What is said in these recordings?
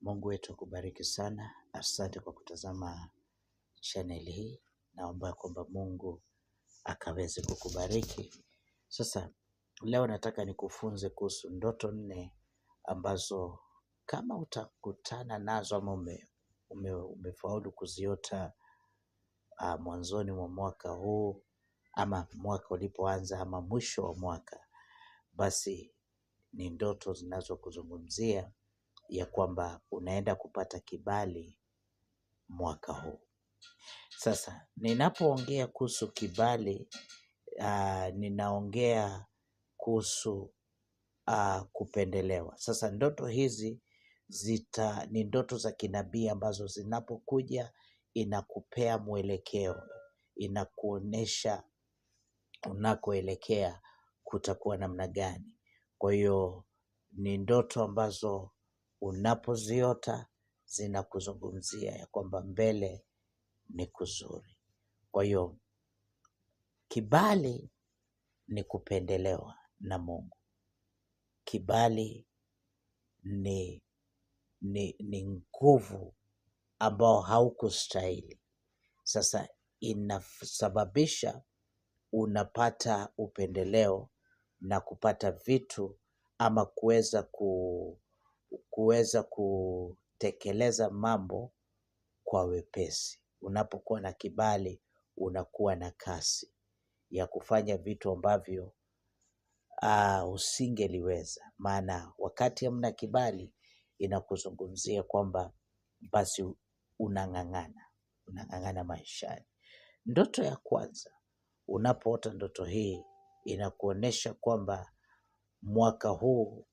Mungu wetu akubariki sana. Asante kwa kutazama channel hii. Naomba kwamba Mungu akaweze kukubariki. Sasa leo nataka nikufunze kuhusu ndoto 4 ambazo kama utakutana nazo ama umefaulu kuziota mwanzoni mwa mwaka huu ama mwaka ulipoanza ama mwisho wa mwaka, basi ni ndoto zinazokuzungumzia ya kwamba unaenda kupata kibali mwaka huu. Sasa ninapoongea kuhusu kibali, ninaongea kuhusu kupendelewa. Sasa ndoto hizi ni ndoto za kinabii ambazo zinapokuja inakupea mwelekeo, inakuonesha unakoelekea kutakuwa namna gani. Kwa hiyo ni ndoto ambazo unapoziota zinakuzungumzia ya kwamba mbele ni kuzuri. Kwa hiyo kibali ni kupendelewa na Mungu. Kibali ni nguvu ambao haukustahili. Sasa inasababisha unapata upendeleo na kupata vitu ama kuweza kutekeleza mambo kwa wepesi. Unapokuwa na kibali unakuwa na kasi ya kufanya vitu ambavyo usingeliweza. Maana wakati hamna kibali inakuzungumzia kwamba basi unang'ang'ana maishani. Ndoto ya kwanza, unapoota ndoto hii inakuonesha kwamba mwaka huu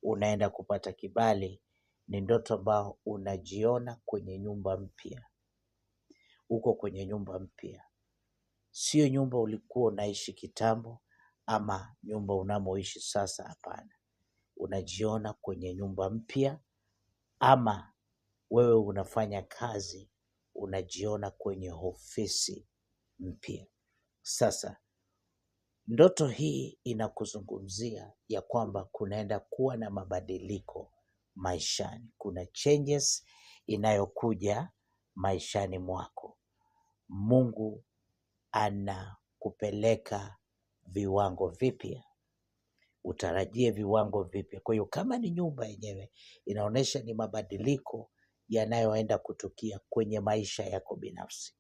unaenda kupata kibali. Ni ndoto ambao unajiona kwenye nyumba mpya. Uko kwenye nyumba mpya, sio nyumba ulikuwa unaishi kitambo ama nyumba unamoishi sasa. Hapana, unajiona kwenye nyumba mpya, ama wewe unafanya kazi unajiona kwenye ofisi mpya. Sasa ndoto hii inakuzungumzia ya kwamba kunaenda kuwa na mabadiliko maishani. Kuna changes inayokuja maishani mwako. Mungu anakupeleka viwango vipya. Utarajie viwango vipya. Kwa hiyo kama ni nyumba yenyewe inaonyesha ni mabadiliko yanayoenda kutukia kwenye maisha yako binafsi.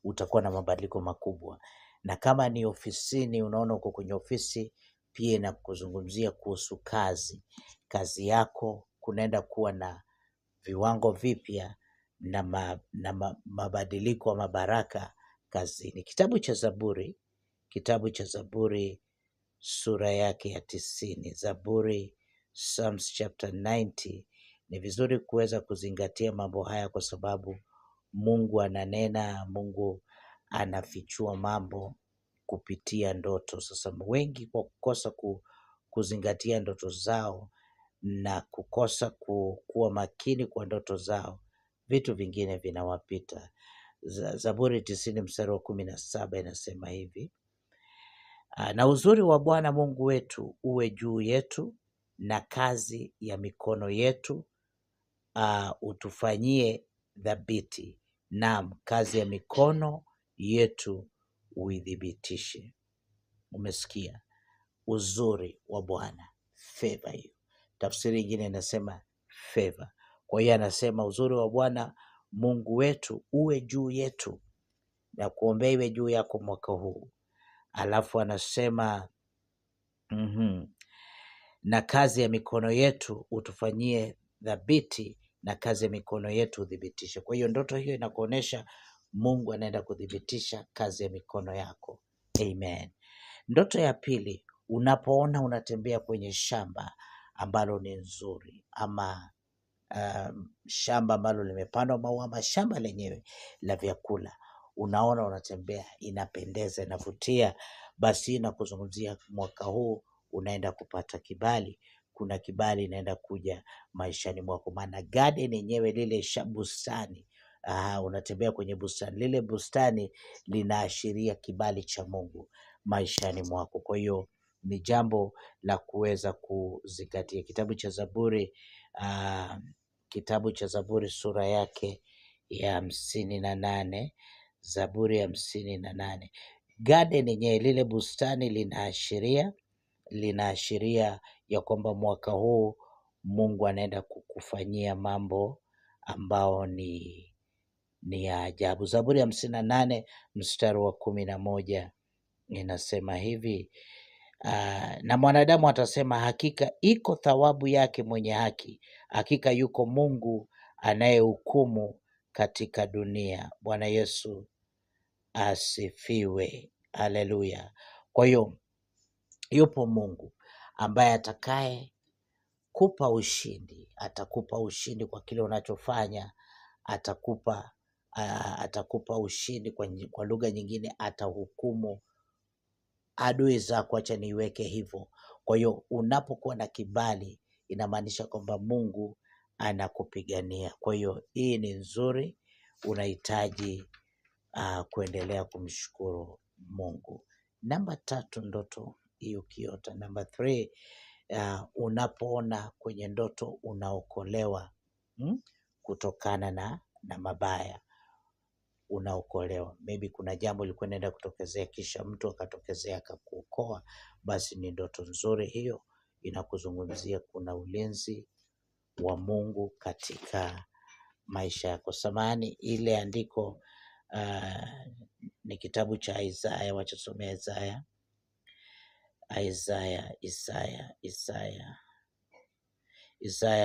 Utakuwa na mabadiliko makubwa. Na kama ni ofisini, unaona uko kwenye ofisi, pia inakuzungumzia kuhusu kazi. Kazi yako kunaenda kuwa na viwango vipya na mabadiliko wa mabaraka kazini. Kitabu cha Zaburi sura yake ya 90. Zaburi, Psalms chapter 90. Ni vizuri kuweza kuzingatia mambo haya kwa sababu Mungu ananena, Mungu anafichua mambo kupitia ndoto. Sasa wengi kwa kukosa kuzingatia ndoto zao na kukosa kuwa makini kwa ndoto zao, vitu vingine vinawapita. Zaburi 90 mstari wa 17 inasema hivi: na uzuri wa Bwana Mungu wetu uwe juu yetu, na kazi ya mikono yetu utufanyie dhabiti. Naam, kazi ya mikono yetu uithibitishe. Umesikia? Uzuri wa Bwana, favor hiyo. Tafsiri nyingine inasema favor. Kwa hiyo anasema uzuri wa Bwana Mungu wetu uwe juu yetu, na kuombea iwe juu yako mwaka huu. Alafu anasema na kazi ya mikono yetu utufanyie dhabiti, na kazi ya mikono yetu udhibitishe. Kwa hiyo ndoto hiyo inakuonesha Mungu anaenda kudhibitisha kazi ya mikono yako. Amen. Ndoto ya pili, unapoona unatembea kwenye shamba ambalo ni nzuri, ama shamba ambalo limepandwa maua, ama shamba lenyewe la vyakula, unaona unatembea, inapendeza, inavutia, basi inakuzungumzia mwaka huu unaenda kupata kibali. Kuna kibali inaenda kuja maishani mwako. Maana garden yenyewe, lile bustani, unatembea kwenye bustani, lile bustani linaashiria kibali cha Mungu maishani mwako. Kwa hiyo ni jambo la kuweza kuzingatia. Kitabu cha Zaburi kitabu cha Zaburi sura yake ya 58. Zaburi ya 58. Garden yenyewe, lile bustani linaashiria ya kwamba mwaka huu Mungu anaenda kukufanyia mambo ambao ni ya ajabu. Zaburi ya 58 mstari wa 11 inasema hivi, na mwanadamu atasema, hakika iko thawabu yake mwenye haki, hakika yuko Mungu anayehukumu katika dunia. Bwana Yesu asifiwe, haleluya. Kwa hiyo yupo Mungu ambaye atakaye kupa ushindi, atakupa ushindi kwa kile unachofanya, atakupa ushindi. Kwa lugha nyingine, atahukumu adui zako, acha niweke hivyo. Kwa hiyo unapokuwa na kibali, inamaanisha kwamba Mungu anakupigania. Kwa hiyo hii ni nzuri, unahitaji kuendelea kumshukuru Mungu. Namba 3, ndoto hii ukiota. Namba 3, unapoona kwenye ndoto unaokolewa kutokana na mabaya, unaokolewa. Maybe kuna jambo lilikuwa linaenda kutokezea, kisha mtu akatokezea akakuokoa, basi ni ndoto nzuri hiyo, inakuzungumzia kuna ulinzi wa Mungu katika maisha yako. Samahani, ile andiko ni kitabu cha Isaya, wachosomea Isaya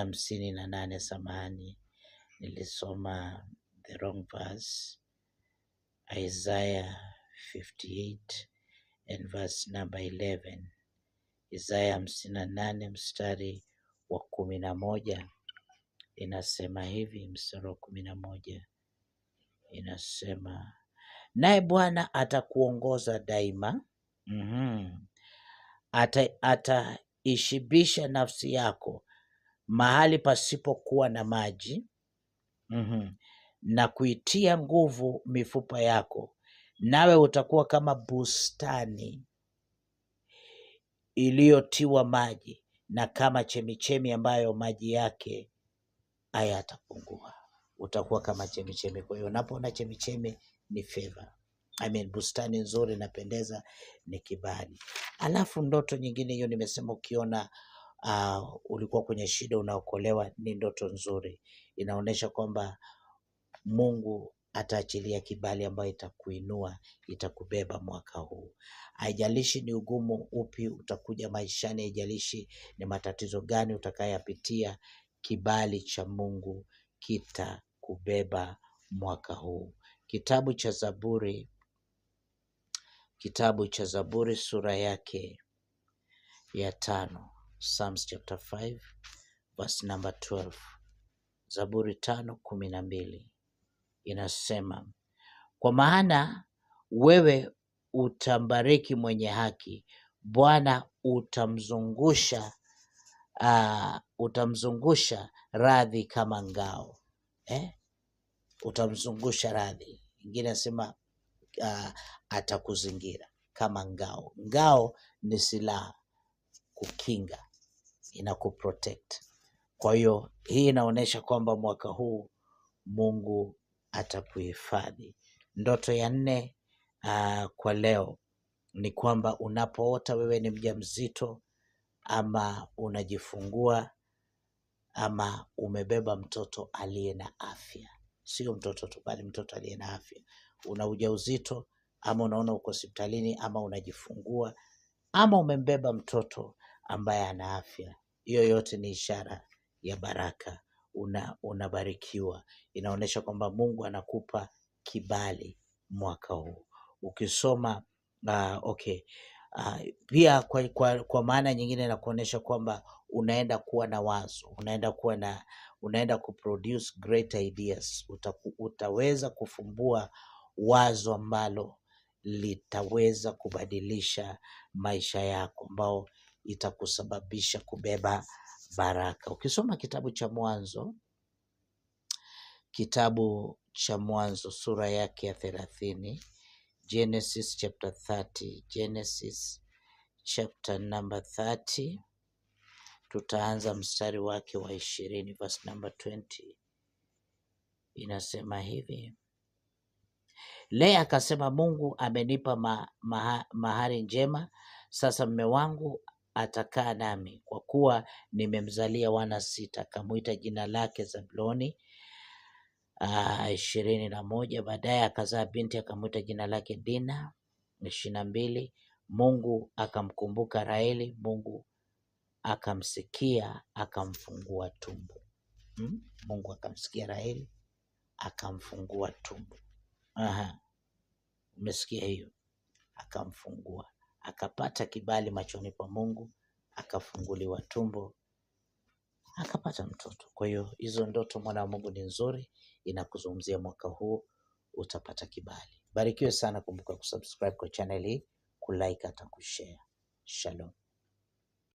58. Samahani, nilisoma the wrong verse. Isaiah 58 and verse number 11. Isaya 58 mstari wa 11 inasema hivi, mstari wa 11 inasema, naye Bwana atakuongoza daima, ataishibisha nafsi yako mahali pasipokuwa na maji, na kuitia nguvu mifupa yako, nawe utakuwa kama bustani iliyotiwa maji, na kama chemichemi ambayo maji yake hayatapungua. Utakuwa kama chemichemi. Kwa hiyo unapoona chemichemi ni favor. Bustani nzuri inapendeza, ni kibali. Alafu ndoto nyingine hiyo nimesema, ukiona ulikuwa kwenye shida unaokolewa, ni ndoto nzuri, inaonyesha kwamba Mungu ataachilia kibali ambayo itakuinua, itakubeba mwaka huu. Haijalishi ni ugumu upi utakuja maishani, haijalishi ni matatizo gani utakayapitia, kibali cha Mungu kitakubeba mwaka huu. Kitabu cha Zaburi sura yake ya 5, Psalms chapter 5 verse number 12. Zaburi 5:12 inasema, kwa maana wewe utambariki mwenye haki, Bwana utamzungusha radhi kama ngao. Utamzungusha radhi. Ingine nasema atakuzingira kama ngao. Ngao ni silaha, kukinga, inakuprotect. Kwa hiyo hii inaonyesha kwamba mwaka huu Mungu atakuhifadhi. Ndoto ya 4 kwa leo ni kwamba unapoota wewe ni mjamzito, ama unajifungua, ama umebeba mtoto aliye na afya, sio mtoto tu, bali mtoto aliye na afya. Una ujauzito, ama unaona uko hospitalini, ama unajifungua, ama umembeba mtoto ambaye ana afya, hiyo yote ni ishara ya baraka. Unabarikiwa. Inaonyesha kwamba Mungu anakupa kibali mwaka huu. Ukisoma pia kwa maana nyingine na kuonyesha kwamba unaenda kuwa na wazo, unaenda kuproduce great ideas. Utaweza kufumbua wazo ambalo litaweza kubadilisha maisha yako, ambao itakusababisha kubeba baraka. Ukisoma kitabu cha Mwanzo sura yake ya 30, Genesis chapter number 30, Tutaanza mstari wake wa 20, verse number 20. Inasema hivi: Lea akasema, Mungu amenipa mahari njema, sasa mume wangu atakaa nami, kwa kuwa nimemzalia wana 6. Akamwita jina lake Zabuloni. 21. Baadaye akazaa binti, akamwita jina lake Dina. 22. Mungu akamkumbuka Raheli, Mungu akamsikia, akamfungua tumbo. Mungu akamsikia Raheli, akamfungua tumbo. Umesikia hiyo? Akamfungua, akapata kibali machoni pa Mungu, akafunguliwa tumbo, akapata mtoto. Kwa hiyo hizo ndoto, mwana wa Mungu, ni nzuri, inakuzungumzia mwaka huu utapata kibali. Barikiwe sana. Kumbuka kusubscribe kwa channel hii, kulike hata kushare. Shalom.